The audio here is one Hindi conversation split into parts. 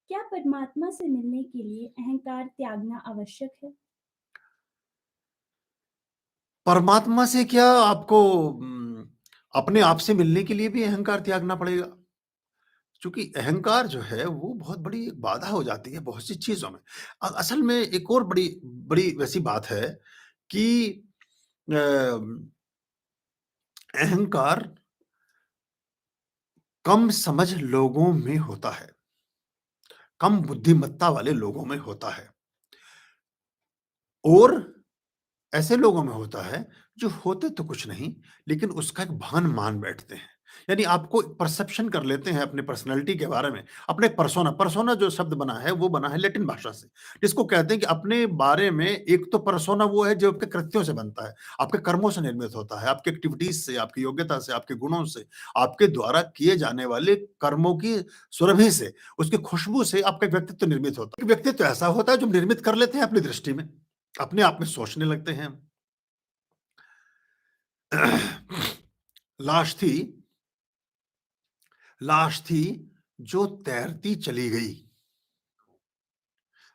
क्या परमात्मा से मिलने के लिए अहंकार त्यागना आवश्यक है? परमात्मा से क्या आपको अपने आप से मिलने के लिए भी अहंकार त्यागना पड़ेगा? चूँकि अहंकार जो है वो बहुत बड़ी एक बाधा हो जाती है बहुत सी चीज़ों में। असल में एक और बड़ी बड़ी वैसी बात है कि अ, अहंकार कम समझ लोगों में होता है, कम बुद्धिमत्ता वाले लोगों में होता है और ऐसे लोगों में होता है जो होते तो कुछ नहीं, लेकिन उसका एक भान मान बैठते हैं। यानी आपको परसेप्शन कर लेते हैं अपने पर्सनैलिटी के बारे में, अपने पर्सोना पर्सोना जो शब्द बना है वो बना है लैटिन भाषा से, जिसको कहते हैं कि अपने बारे में एक तो पर्सोना वो है जो आपके कृत्यों से बनता है, आपके कर्मों से निर्मित होता है, आपकी एक्टिविटीज़ से, आपकी योग्यता से, आपके गुणों से, आपके द्वारा किए जाने वाले कर्मों की सुरभि से, उसकी खुशबू से आपका एक व्यक्तित्व निर्मित होता है। एक व्यक्तित्व ऐसा होता है जो निर्मित कर लेते हैं अपनी दृष्टि में, अपने आप में सोचने लगते हैं। लाश थी लाश थी जो तैरती चली गई।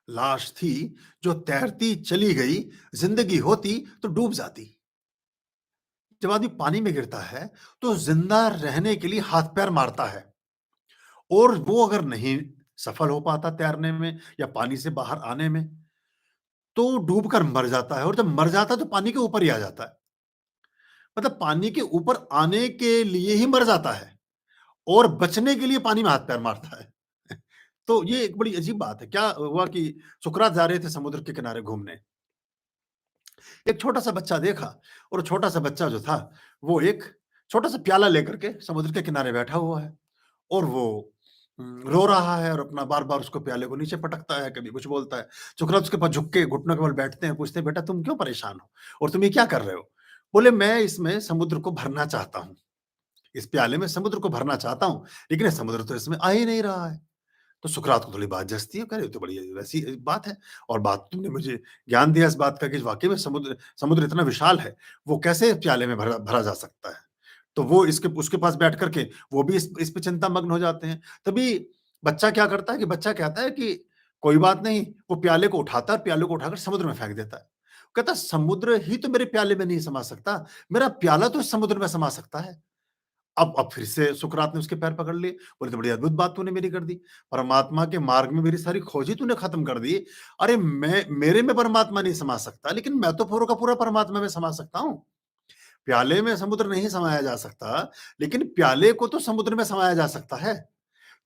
लाश थी जो तैरती चली गई, जिंदगी होती तो डूब जाती। जब आदमी पानी में गिरता है तो जिंदा रहने के लिए हाथ पैर मारता है और वो अगर नहीं सफल हो पाता तैरने में या पानी से बाहर आने में तो डूबकर मर जाता है और जब मर जाता है तो पानी के ऊपर ही आ जाता है। मतलब पानी के ऊपर आने के लिए ही मर जाता है और बचने के लिए पानी में हाथ पैर मारता है। तो ये एक बड़ी अजीब बात है। क्या हुआ कि सुकरात जा रहे थे समुद्र के किनारे घूमने। एक छोटा-सा बच्चा देखा और छोटा-सा बच्चा जो था, वो एक छोटा-सा प्याला लेकर के समुद्र के किनारे बैठा हुआ है और वो रो रहा है और अपना बार-बार उसको प्याले को नीचे पटकता है, कभी कुछ बोलता है। सुकरात उसके पास झुक के घुटनों के बल बैठते हैं, पूछते हैं, "बेटा तुम क्यों परेशान हो और तुम ये क्या कर रहे हो?" बोले, "मैं इसमें समुद्र को भरना चाहता हूँ। इस प्याले में समुद्र को भरना चाहता हूँ, लेकिन ये समुद्र तो इसमें आ ही नहीं रहा है।" तो सुकरात को थोड़ी बात जचती है, कह रहे, "ये तो बड़ी वैसी बात है और बात तुमने मुझे ज्ञान दिया इस बात का कि वाक़ई में समुद्र समुद्र इतना विशाल है, वो कैसे प्याले में भरा भरा जा सकता है?" तो वो इसके उसके पास बैठ कर के वो भी इस पे चिंता मग्न हो जाते हैं। तभी बच्चा क्या करता है कि बच्चा कहता है कि कोई बात नहीं, वो प्याले को उठाता है और प्याले को उठाकर समुद्र में फेंक देता है। कहता है, "समुद्र ही तो मेरे प्याले में नहीं समा सकता, मेरा प्याला तो इस समुद्र में समा सकता है।" अब फिर से सुकरात ने उसके पैर पकड़ लिए, बोले, "तो बड़ी अद्भुत बात तूने मेरी कर दी। परमात्मा के मार्ग में मेरी सारी खोज ही तूने खत्म कर दी। अरे मैं मेरे में परमात्मा नहीं समा सकता, लेकिन मैं तो पूरा का पूरा परमात्मा में समा सकता हूँ। प्याले में समुद्र नहीं समाया जा सकता, लेकिन प्याले को तो समुद्र में समाया जा सकता है।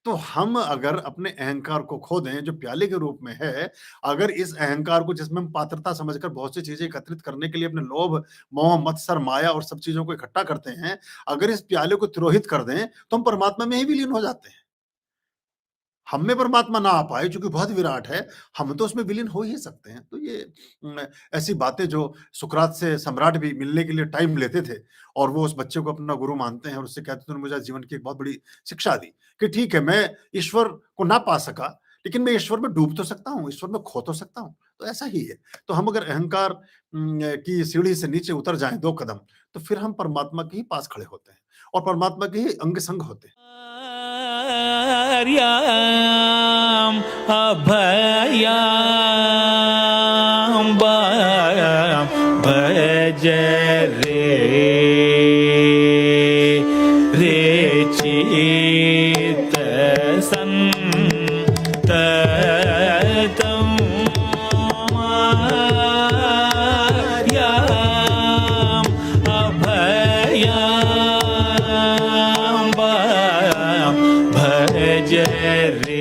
तो हम अगर अपने अहंकार को खो दें, जो प्याले के रूप में है, अगर इस अहंकार को जिसमें हम पात्रता समझकर बहुत सी चीज़ें एकत्रित करने के लिए अपने लोभ, मोह, मत्सर, माया और सब चीज़ों को इकट्ठा करते हैं, अगर इस प्याले को तिरोहित कर दें, तो हम परमात्मा में ही विलीन हो जाते हैं। हम में परमात्मा ना आ पाए चूँकि बहुत विराट है, हम तो उसमें विलीन हो ही सकते हैं। तो ये ऐसी बातें जो सुकरात से सम्राट भी मिलने के लिए टाइम लेते थे और वो उस बच्चे को अपना गुरु मानते हैं और उससे कहते हैं, "तूने मुझे जीवन की एक बहुत बड़ी शिक्षा दी कि ठीक है, मैं ईश्वर को ना पा सका, लेकिन मैं ईश्वर में डूब तो सकता हूँ, ईश्वर में खो तो सकता हूँ।" तो ऐसा ही है। तो हम अगर अहंकार की सीढ़ी से नीचे उतर जाएँ 2 कदम, तो फिर हम परमात्मा के ही पास खड़े होते हैं और परमात्मा के ही अंग-संग होते हैं। आर्याम् अभयाम्बायां भज रे चित्तसन्ततं आर्याम् अभयाम्बायां भज रे